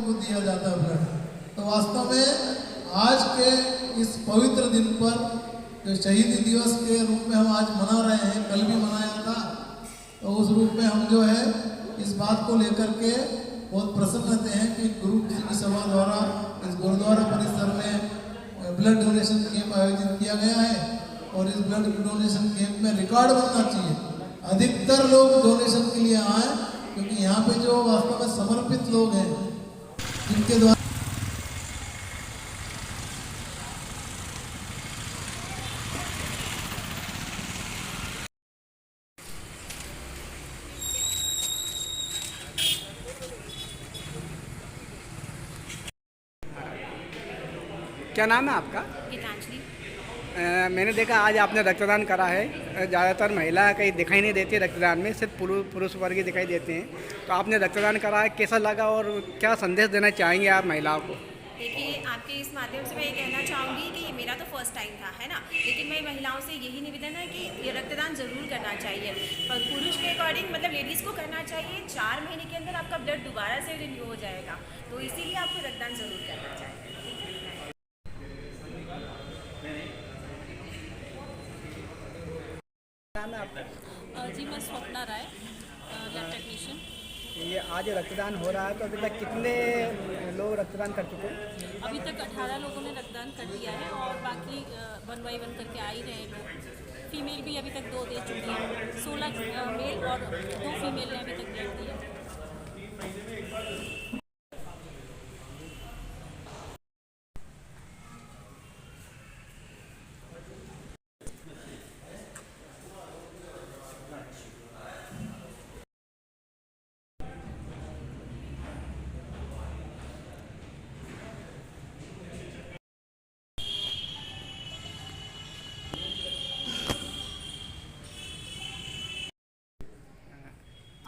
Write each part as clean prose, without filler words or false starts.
उनको दिया जाता है ब्लड। तो वास्तव में आज के इस पवित्र दिन पर जो शहीदी दिवस के रूप में हम आज मना रहे हैं, कल भी मनाया था, तो उस रूप में हम जो है इस बात को लेकर के बहुत प्रसन्न रहते हैं कि गुरु सिंह सभा द्वारा इस गुरुद्वारा परिसर में ब्लड डोनेशन कैंप आयोजित किया गया है। और इस ब्लड डोनेशन कैंप में रिकॉर्ड बनना चाहिए, अधिकतर लोग डोनेशन के लिए आए, क्योंकि यहाँ पे जो वास्तव में समर्पित लोग हैं जिनके द्वारा क्या नाम है आपका? गीतांजलि। मैंने देखा आज आपने रक्तदान करा है। ज़्यादातर महिला कहीं दिखाई नहीं देती रक्तदान में, सिर्फ पुरुष वर्ग ही दिखाई देते हैं। तो आपने रक्तदान करा है, कैसा लगा और क्या संदेश देना चाहेंगे आप महिलाओं को? देखिए, आपके इस माध्यम से मैं ये कहना चाहूँगी कि मेरा तो फर्स्ट टाइम था, है ना, लेकिन मैं महिलाओं से यही निवेदन है कि ये रक्तदान ज़रूर करना चाहिए। पर पुरुष के अकॉर्डिंग मतलब लेडीज़ को करना चाहिए। 4 महीने के अंदर आपका ब्लड दोबारा से रिन्यू हो जाएगा, तो इसीलिए आपको रक्तदान ज़रूर करना चाहिए। नाम है आपका? जी, मैं स्वप्ना राय, लैब टेक्नीशियन। ये आज रक्तदान हो रहा है, तो अभी तक कितने लोग रक्तदान कर चुके हैं? अभी तक 18 लोगों ने रक्तदान कर दिया है और बाकी 1 बाई 1 करके आ ही रहे हैं लोग। फीमेल भी अभी तक 2 दे चुकी हैं। 16 मेल और 2 फीमेल ने अभी तक ब्लड दिया।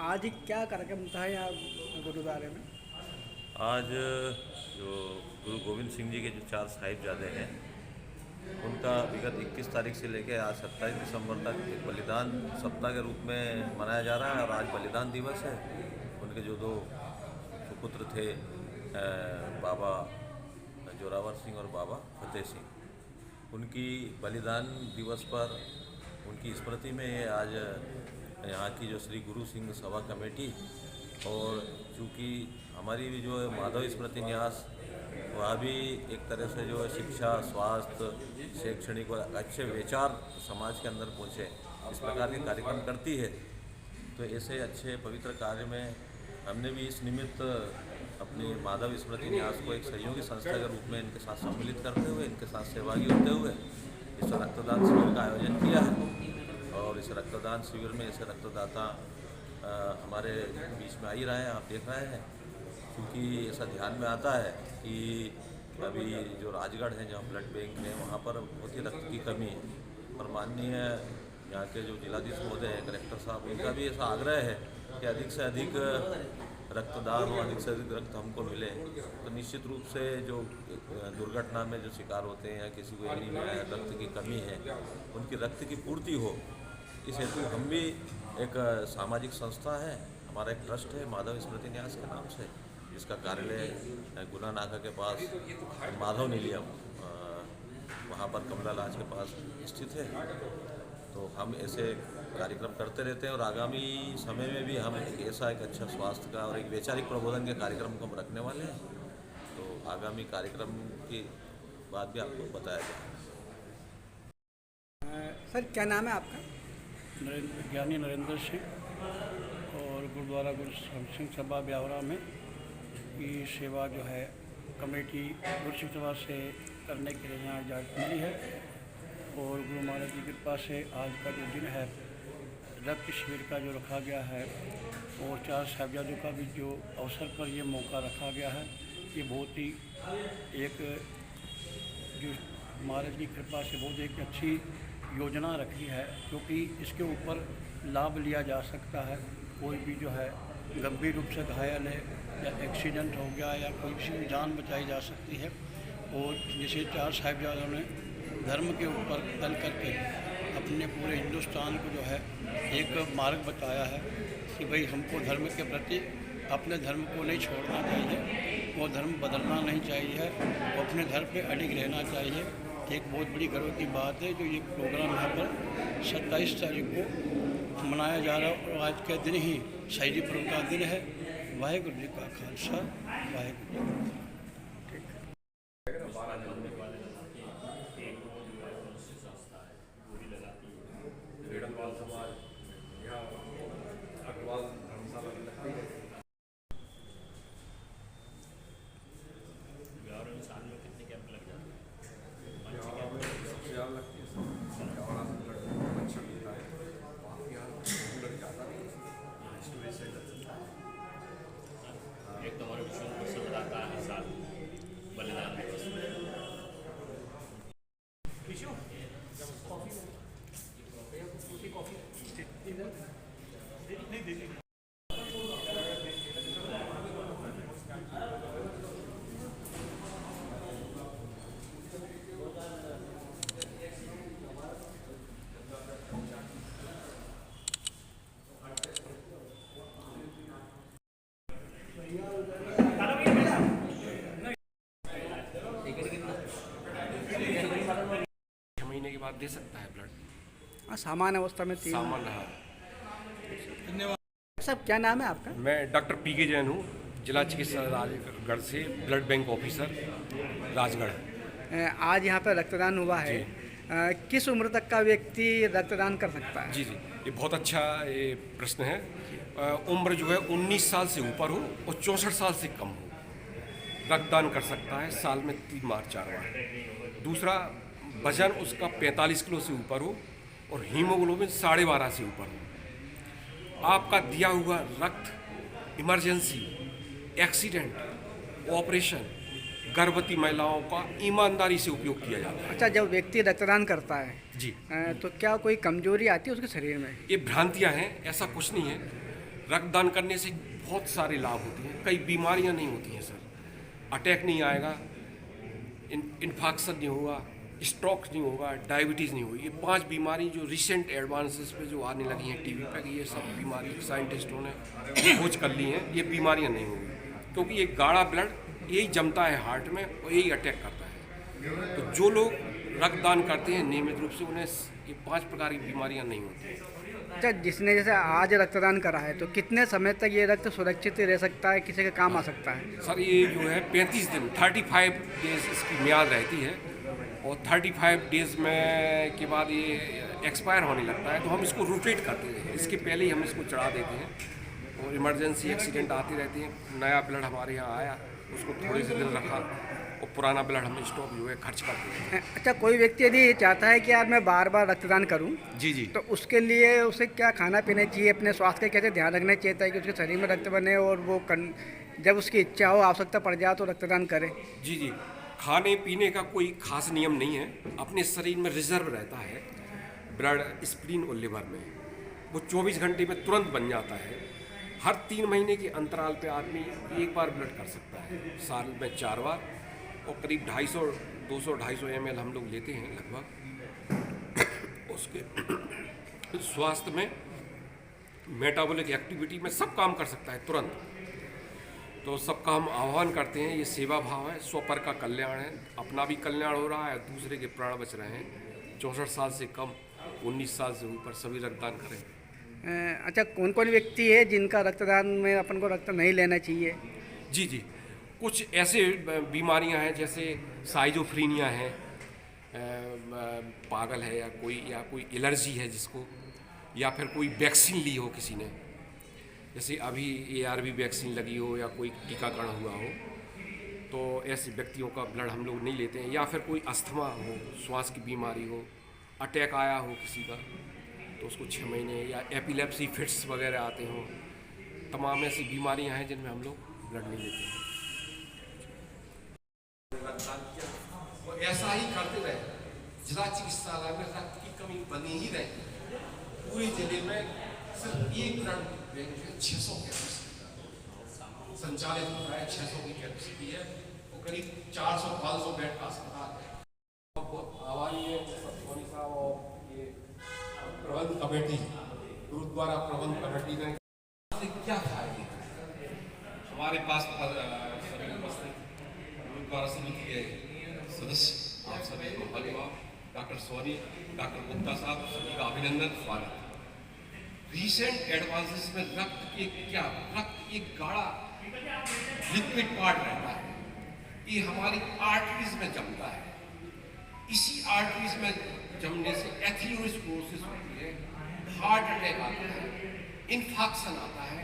आज क्या कार्यक्रम था यहाँ गुरुद्वारे में? आज जो गुरु गोविंद सिंह जी के जो 4 साहिबजादे हैं, उनका विगत 21 तारीख से लेकर आज 27 दिसंबर तक एक बलिदान सप्ताह के रूप में मनाया जा रहा है। और आज बलिदान दिवस है। उनके जो 2 सुपुत्र थे, बाबा जोरावर सिंह और बाबा फतेह सिंह, उनकी बलिदान दिवस पर उनकी स्मृति में आज यहाँ की जो श्री गुरु सिंह सभा कमेटी और चूँकि हमारी भी जो है माधव स्मृति न्यास, वह भी एक तरह से जो है शिक्षा, स्वास्थ्य, शैक्षणिक और अच्छे विचार समाज के अंदर पहुँचे, इस प्रकार के कार्यक्रम करती है। तो ऐसे अच्छे पवित्र कार्य में हमने भी इस निमित्त अपनी माधव स्मृति न्यास को एक सहयोगी संस्था के रूप में इनके साथ सम्मिलित करते हुए, इनके साथ सहभागी होते हुए इस रक्तदान शिविर का आयोजन किया है। और इस रक्तदान शिविर में ऐसे रक्तदाता हमारे बीच में आ ही रहे हैं, आप देख रहे हैं। क्योंकि ऐसा ध्यान में आता है कि अभी जो राजगढ़ है, जहाँ ब्लड बैंक है, वहाँ पर बहुत ही रक्त की कमी है। और माननीय यहाँ के जो जिलाधीश महोदय हैं, कलेक्टर साहब, इनका भी ऐसा आग्रह है कि अधिक से अधिक रक्तदान हो, अधिक से अधिक रक्त हमको मिले। तो निश्चित रूप से जो दुर्घटना में जो शिकार होते हैं या किसी को एनीमिया है, रक्त की कमी है, उनकी रक्त की पूर्ति हो, इस हेतु हम भी एक सामाजिक संस्था है, हमारा एक ट्रस्ट है माधव स्मृति न्यास के नाम से, जिसका कार्यालय गुना नाका के पास माधव निलियम वहाँ पर कमला लाज के पास स्थित है। तो हम ऐसे कार्यक्रम करते रहते हैं और आगामी समय में भी हम ऐसा एक अच्छा स्वास्थ्य का और एक वैचारिक प्रबोधन के कार्यक्रम को हम रखने वाले हैं। तो आगामी कार्यक्रम की बात भी आपको बताया जाए। सर, क्या नाम है आपका? ज्ञानी नरेंद्र सिंह, और गुरुद्वारा गुरु सिंह सभा ब्यावरा में ये सेवा जो है कमेटी गुरु सिंह सभा से करने के लिए यहाँ इजाज़त मिली है। और गुरु महाराज की कृपा से आज का जो दिन है रक्त शिविर का जो रखा गया है, और 4 साहिबजादों का भी जो अवसर पर ये मौका रखा गया है, ये बहुत ही एक जो महाराज की कृपा से बहुत एक अच्छी योजना रखी है, क्योंकि इसके ऊपर लाभ लिया जा सकता है। कोई भी जो है गंभीर रूप से घायल है या एक्सीडेंट हो गया या कोई किसी की जान बचाई जा सकती है। और जैसे 4 साहिबजादों ने धर्म के ऊपर चल करके अपने पूरे हिंदुस्तान को जो है एक मार्ग बताया है कि भाई हमको धर्म के प्रति अपने धर्म को नहीं छोड़ना चाहिए। वो धर्म बदलना नहीं चाहिए, वो अपने धर्म पे अडिग रहना चाहिए। एक बहुत बड़ी गर्व की बात है जो ये प्रोग्राम यहाँ पर 27 तारीख को मनाया जा रहा है और आज के दिन ही शहीदी पर्व का दिन है। वाहेगुरु जी का खालसा, वाहेगुरु जी। एक तो हमारे विश्व को सब बताता है इस साल बलिदान दिवस महीने के बाद दे सकता है ब्लड। हाँ, सामान्य अवस्था में 3 सामान रहा। सब क्या नाम है आपका? मैं डॉक्टर पी.के. जैन हूँ, जिला चिकित्सा राजगढ़ से ब्लड बैंक ऑफिसर राजगढ़। आज यहाँ पर रक्तदान हुआ है। किस उम्र तक का व्यक्ति रक्तदान कर सकता है? जी, ये बहुत अच्छा ये प्रश्न है। उम्र जो है 19 साल से ऊपर हो और 64 साल से कम हो, रक्तदान कर सकता है साल में 3 बार 4 बार। दूसरा, वजन उसका 45 किलो से ऊपर हो और हीमोग्लोबिन 12.5 से ऊपर हो। आपका दिया हुआ रक्त इमरजेंसी, एक्सीडेंट, ऑपरेशन, गर्भवती महिलाओं का ईमानदारी से उपयोग किया जाता है। अच्छा, जब व्यक्ति रक्तदान करता है जी, तो क्या कोई कमजोरी आती है उसके शरीर में? ये भ्रांतियां हैं, ऐसा कुछ नहीं है। रक्तदान करने से बहुत सारे लाभ होते हैं, कई बीमारियां नहीं होती हैं सर। अटैक नहीं आएगा, इन्फेक्शन नहीं होगा, स्ट्रोक नहीं होगा, डायबिटीज़ नहीं होगी। ये 5 बीमारी जो रिसेंट एडवांसेस पे जो आने लगी हैं टीवी पे, ये सब बीमारी साइंटिस्टों ने खोज कर ली हैं, ये बीमारियां नहीं होंगी। क्योंकि ये गाढ़ा ब्लड यही जमता है हार्ट में और यही अटैक करता है। तो जो लोग रक्तदान करते हैं नियमित रूप से, उन्हें ये 5 प्रकार की बीमारियां नहीं होती। अच्छा, जिसने जैसे आज रक्तदान करा है तो कितने समय तक ये रक्त सुरक्षित रह सकता है, किसी के काम आ सकता है? सर, ये जो है 35 दिन 35 डेज इसकी म्याद रहती है और 35 डेज में के बाद ये एक्सपायर होने लगता है। तो हम इसको रोटेट करते हैं, इसके पहले ही हम इसको चढ़ा देते हैं। और इमरजेंसी एक्सीडेंट आते रहते हैं। नया ब्लड हमारे यहाँ आया, उसको थोड़े से दिन रखा और पुराना ब्लड हम स्टॉक जो है खर्च कर देते हैं। अच्छा, कोई व्यक्ति यदि चाहता है कि यार मैं बार बार रक्तदान करूं, जी, तो उसके लिए उसे क्या खाना पीना चाहिए, अपने स्वास्थ्य का कैसे ध्यान रखना चाहिए ताकि उसके शरीर में रक्त बने और वो जब उसकी इच्छा हो, आवश्यकता पड़ जाए तो रक्तदान करे? जी, खाने पीने का कोई खास नियम नहीं है। अपने शरीर में रिजर्व रहता है ब्लड, स्प्लीन और लिवर में। वो 24 घंटे में तुरंत बन जाता है। हर 3 महीने के अंतराल पे आदमी 1 बार ब्लड कर सकता है, साल में 4 बार। और करीब 200-250 ml हम लोग लेते हैं लगभग। उसके स्वास्थ्य में, मेटाबॉलिक एक्टिविटी में सब काम कर सकता है तुरंत। तो सबका हम आह्वान करते हैं, ये सेवा भाव है, स्वपर का कल्याण है, अपना भी कल्याण हो रहा है, दूसरे के प्राण बच रहे हैं। 64 साल से कम, 19 साल से ऊपर सभी रक्तदान करें। अच्छा, कौन कौन व्यक्ति है जिनका रक्तदान में अपन को रक्त नहीं लेना चाहिए? जी, कुछ ऐसे बीमारियां हैं जैसे साइजोफ्रीनिया है, पागल है, या कोई एलर्जी है जिसको, या फिर कोई वैक्सीन ली हो किसी ने, जैसे अभी ARV वैक्सीन लगी हो या कोई टीकाकरण हुआ हो, तो ऐसे व्यक्तियों का ब्लड हम लोग नहीं लेते हैं। या फिर कोई अस्थमा हो, श्वास की बीमारी हो, अटैक आया हो किसी का, तो उसको 6 महीने, या एपिलेप्सी फिट्स वगैरह आते हों, तमाम ऐसी बीमारियां हैं जिनमें हम लोग ब्लड नहीं लेते हैं। वो ऐसा ही करते रहे, जिला चिकित्सालय में रक्त की कमी बनी ही रही। पूरे जिले में सिर्फ एक ब्लड बैंक है, 600 कैपेसिटी संचालित हो रहा है, 600 की कैपेसिटी है और करीब 400-500 बेड का अस्पताल है। आभारी है सतोनी साहब और ये प्रबंध कमेटी, गुरुद्वारा प्रबंध कमेटी ने क्या फायदे हमारे पास गुरुद्वारा समिति के सदस्य आप सभी को धन्यवाद। डॉक्टर सोनी, डॉक्टर गुप्ता साहब, सभी का अभिनंदन, स्वागत। रिसेंट एडवांसेस में रक्त एक गाढ़ा लिक्विड पार्ट रहता है, ये हमारी आर्टरीज में जमता है। इसी आर्टरीज में जमने से एथेरोस्क्लेरोसिस होती है, हार्ट अटैक आता है, इन्फेक्शन आता है,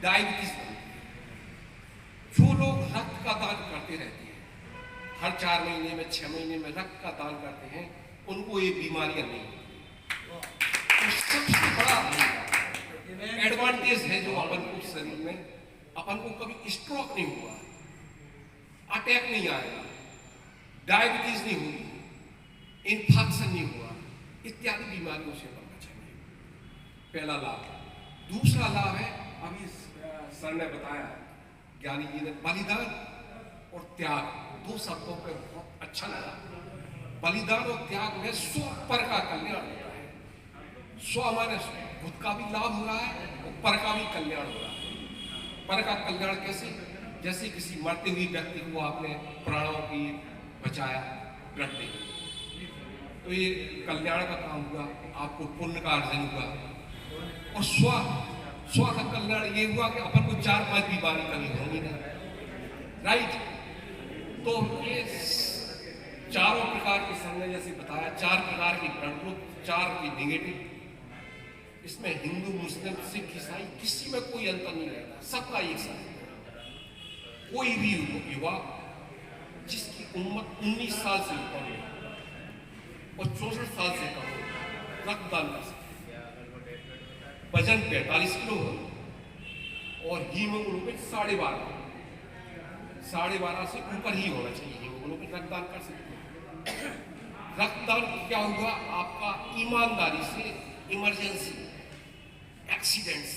डायबिटीज बनती है। जो लोग रक्त का दान करते रहते हैं, हर 4 महीने में 6 महीने में रक्त का दान करते हैं, उनको ये बीमारियां नहीं होती। तो सबसे बड़ा एडवांटेज है जो अपन को शरीर में, अपन को कभी स्ट्रोक नहीं हुआ, अटैक नहीं आएगा, डायबिटीज नहीं हुई, इन्फेक्शन नहीं हुआ, इत्यादि बीमारियों से बचना चाहिए। पहला लाभ। दूसरा लाभ है, अभी सर ने बताया, ज्ञानी जी ने, बलिदान और त्याग, 2 शब्दों पे बहुत अच्छा लगा। बलिदान और त्याग में स्व पर का कल्याण होता है। स्व माने खुद का भी लाभ हो रहा है और पर का भी कल्याण हो रहा है। पर का कल्याण कैसे? जैसे किसी मरते हुए व्यक्ति को आपने प्राणों की बचाया, ब्लड दे, तो ये कल्याण का काम हुआ, आपको पुण्य का अर्जन हुआ। और स्व का कल्याण ये हुआ कि अपन को 4-5 बीमारी कभी होगी नहीं, राइट? तो ये चारों प्रकार के सर ने जैसे बताया, 4 प्रकार की ब्लड ग्रुप, 4 की नेगेटिव। इसमें हिंदू, मुस्लिम, सिख, ईसाई किसी में कोई अंतर नहीं रहता, सबका एक साथ। कोई भी युवा जिसकी उम्र 19 साल से ऊपर हो और 64 साल से कम हो, रक्तदान कर सकते हैं। वजन 45 किलो हो और हीमोग्लोबिन 12.5 से ऊपर ही होना चाहिए हीमोग्लोबिन, रक्तदान कर सकते हैं। रक्तदान क्या हुआ? आपका ईमानदारी से इमरजेंसी, एक्सीडेंट्स,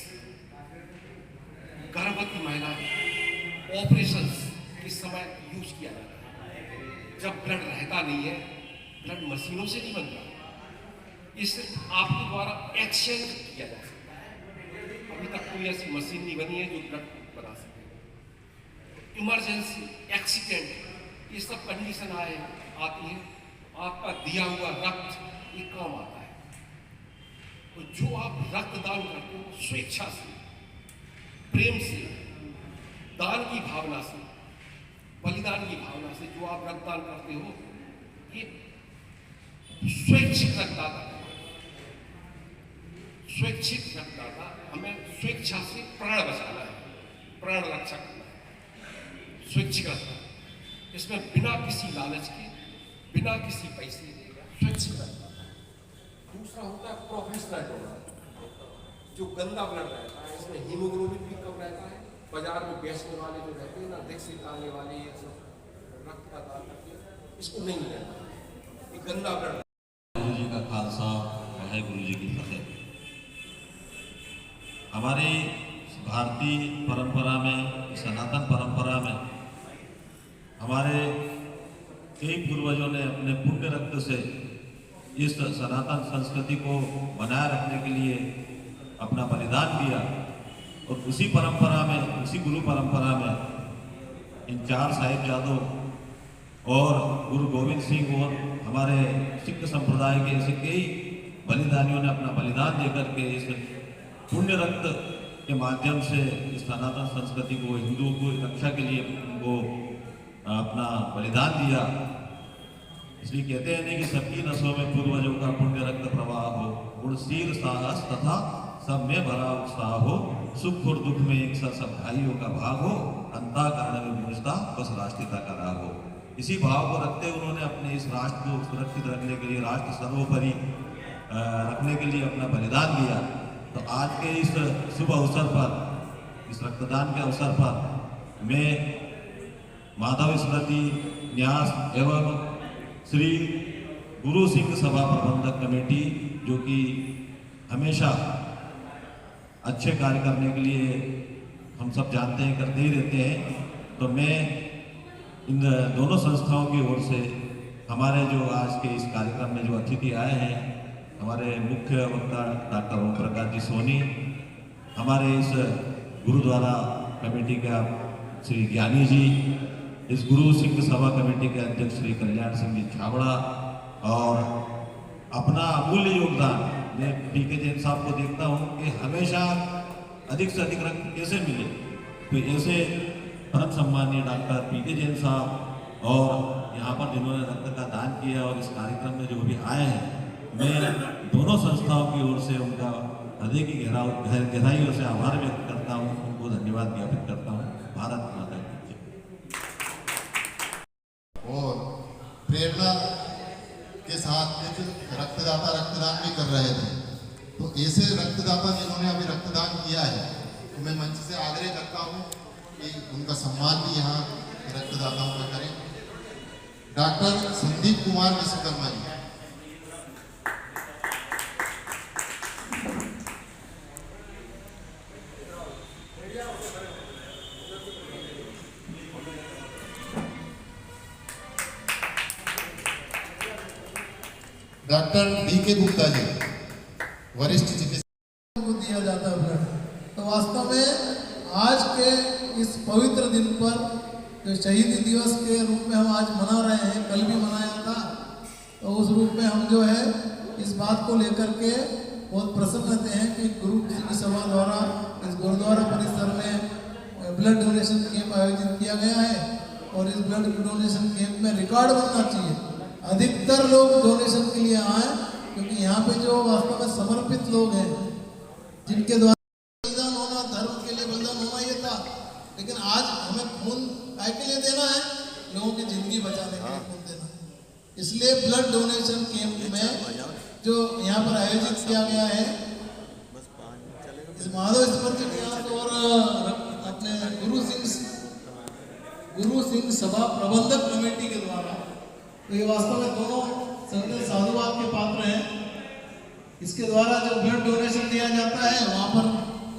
गर्भवती महिलाएं, ऑपरेशंस इस समय यूज किया जाता है। जब ब्लड रहता नहीं है, ब्लड मशीनों से नहीं बनता, ये सिर्फ आपके द्वारा एक्सचेंज किया जा सकता है। अभी तक कोई ऐसी मशीन नहीं बनी है जो ब्लड बना सके। इमरजेंसी, एक्सीडेंट, ये सब कंडीशन आती है, आपका दिया हुआ रक्त ये काम आता है। तो जो आप रक्तदान करते हो, स्वेच्छा से, प्रेम से, दान की भावना से, बलिदान की भावना से जो आप रक्तदान करते हो, ये स्वैच्छिक रक्तदाता। स्वैच्छिक रक्तदाता, हमें स्वेच्छा से प्राण बचाना है, प्राण रक्षा करना है, स्वैच्छिक रक्तदान। इसमें बिना किसी लालच के, बिना किसी पैसे के, स्वैच्छिक रक्तदाता। दूसरा होता है प्रोफेशनल डोनर, जो गंदा ब्लड रहता है, इसमें हीमोग्लोबिन भी कम रहता है। बाजार में बेचने वाले जो रहते हैं ना, रिक्स निकालने वाले, ये सब रक्त का दान करते हैं, इसको नहीं लेना, ये गंदा ब्लड। गुरु जी का खालसा, वाहेगुरु जी की फतेह। हमारी भारतीय परंपरा में, सनातन परंपरा में, हमारे कई पूर्वजों ने अपने पुण्य रक्त से इस सनातन संस्कृति को बनाए रखने के लिए अपना बलिदान दिया। और उसी परंपरा में, उसी गुरु परंपरा में इन 4 साहिबजादों और गुरु गोविंद सिंह और हमारे सिख संप्रदाय के ऐसे कई बलिदानियों ने अपना बलिदान देकर के इस पुण्य रक्त के माध्यम से इस सनातन संस्कृति को, हिंदुओं को रक्षा के लिए उनको अपना बलिदान दिया। इसलिए कहते हैं नहीं कि सबकी नसों में पूर्वजों का पुण्य रक्त प्रवाह हो, गुणशील साहस तथा सब में भरा उत्साह हो, सुख और दुख में एक साथ सब भाइयों का भाग हो, अंतःकरण में गूंजता बस राष्ट्रीयता का राग हो। इसी भाव को रखते उन्होंने अपने इस राष्ट्र को सुरक्षित रखने के लिए, राष्ट्र सर्वोपरि रखने के लिए अपना बलिदान दिया। तो आज के इस शुभ अवसर पर, इस रक्तदान के अवसर पर मैं माधव स्मृति न्यास एवं श्री गुरु सिंह सभा प्रबंधक कमेटी, जो कि हमेशा अच्छे कार्य करने के लिए हम सब जानते हैं, करते ही रहते हैं, तो मैं इन दोनों संस्थाओं की ओर से हमारे जो आज के इस कार्यक्रम में जो अतिथि आए हैं, हमारे मुख्य वक्ता डॉक्टर ओम प्रकाश जी सोनी, हमारे इस गुरुद्वारा कमेटी का श्री ज्ञानी जी, इस गुरु सिंह सभा कमेटी के अध्यक्ष श्री कल्याण सिंह जी छाबड़ा और अपना अमूल्य योगदान, मैं पीके जैन साहब को देखता हूँ कि हमेशा अधिक से अधिक रक्त कैसे मिले, तो ऐसे परम सम्मानीय डॉक्टर पीके जैन साहब और यहाँ पर जिन्होंने रक्त का दान किया और इस कार्यक्रम में जो भी आए हैं, मैं दोनों संस्थाओं की ओर से उनका हृदय की गहराइयों से आभार व्यक्त करता हूँ, उनको धन्यवाद ज्ञापित करता हूँ। भारत माता की जय। और प्रेरणा के साथ कुछ रक्तदाता रक्तदान भी कर रहे थे, तो ऐसे रक्तदाता जिन्होंने अभी रक्तदान किया है, तो मैं मंच से आग्रह करता हूँ कि उनका सम्मान भी यहाँ रक्तदाताओं का करें। Doctor Sandeep Kumar Vishwakarma ji. Doctor D K. Gupta ji, वरिष्ठ चिकित्सक को दिया जाता है ब्लड। तो वास्तव में आज के इस पवित्र दिन पर जो शहीदी दिवस के रूप में हम आज मना रहे हैं, कल भी मनाया था, तो उस रूप में हम जो है इस बात को लेकर के बहुत प्रसन्न रहते हैं कि गुरु सिंह सभा द्वारा इस गुरुद्वारा परिसर में ब्लड डोनेशन कैंप आयोजित किया गया है। और इस ब्लड डोनेशन कैंप में रिकॉर्ड बनना चाहिए, अधिकतर लोग डोनेशन के लिए आए, क्योंकि यहाँ पे जो वास्तव में समर्पित लोग हैं, जिनके द्वारा बलिदान होना, धर्म के लिए बलिदान होना ये था, लेकिन आज हमें खून काय के लिए देना है, लोगों की जिंदगी बचाने के लिए खून देना है। इसलिए ब्लड डोनेशन कैंप में जो यहाँ पर आयोजित किया गया है, इस माधव स्मृति न्यास और अपने गुरु सिंह सभा प्रबंधक कमेटी के द्वारा, तो ये वास्तव में दोनों संत साधुवाद के पात्र हैं। इसके द्वारा जो ब्लड डोनेशन दिया जाता है, वहाँ पर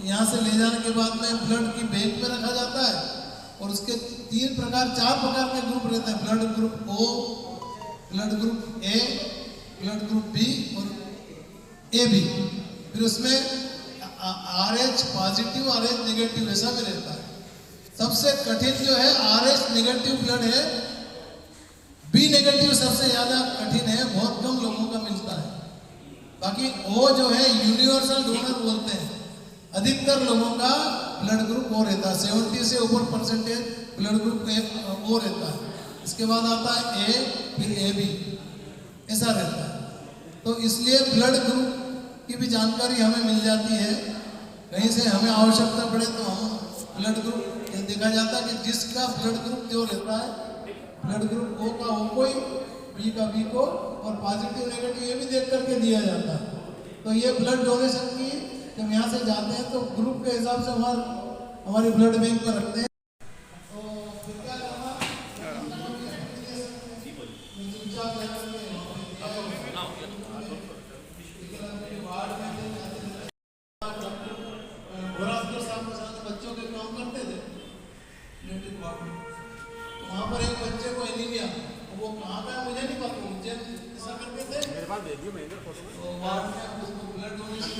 यहाँ से ले जाने के बाद में ब्लड की बैंक में रखा जाता है, और उसके 4 प्रकार के ग्रुप रहते हैं, blood group O, blood group A, blood group B और ए बी। फिर उसमें RH पॉजिटिव, RH नेगेटिव ऐसा भी रहता है। सबसे कठिन जो है RH नेगेटिव ब्लड है, बी नेगेटिव सबसे ज़्यादा कठिन है, बहुत कम लोगों का मिलता है। बाकी ओ जो है यूनिवर्सल डोनर बोलते हैं, अधिकतर लोगों का ब्लड ग्रुप ओ रहता है, 70 से ऊपर परसेंटेज ब्लड ग्रुप ओ रहता है। इसके बाद आता है ए, फिर AB, ऐसा रहता है। तो इसलिए ब्लड ग्रुप की भी जानकारी हमें मिल जाती है, कहीं से हमें आवश्यकता पड़े तो हम ब्लड ग्रुप देखा जाता है कि जिसका ब्लड ग्रुप जो रहता है, ब्लड ग्रुप ओ का ओ को, बी का बी को, और पॉजिटिव नेगेटिव ये भी देख करके दिया जाता है। तो ये ब्लड डोनेशन की जब यहाँ से जाते हैं तो ग्रुप के हिसाब से हमारी ब्लड बैंक में रखते हैं। बच्चों के काम करते थे वहाँ पर एक बच्चे को एनीमिया, वो कहाँ पे मुझे नहीं पता, मुझे ऐसा करते थे मेरे पास भेजिए, मैं तो वार्ड में उसको ब्लड डोनेशन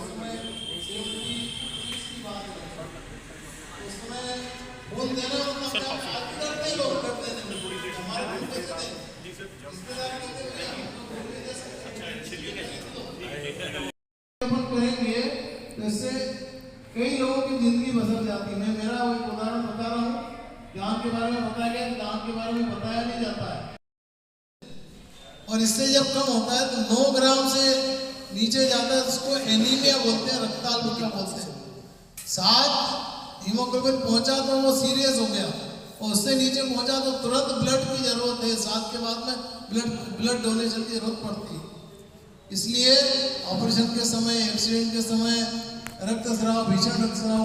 उसमें सेफ्टी की बात है, उसमें खून देना मतलब डरते लोग, डरते थे हमारे खून कैसे थे, रिश्तेदार कहते करेंगे, जैसे कई लोगों की जिंदगी बदल जाती है। मैं मेरा एक उदाहरण बता रहा हूँ, दान के बारे में बताया गया, दान के बारे में बताया नहीं जाता है, और इससे जब कम होता है तो 9 ग्राम से नीचे जाता है, उसको एनीमिया बोलते हैं, रक्ताल्पता बोलते हैं। 7 हीमोग्लोबिन पहुंचा तो वो सीरियस हो गया, और उससे नीचे पहुंचा तो तुरंत ब्लड की जरूरत है, 7 के बाद में ब्लड डोनेशन की जरूरत पड़ती है। इसलिए ऑपरेशन के समय, एक्सीडेंट के समय रक्तस्राव, भीषण रक्तस्राव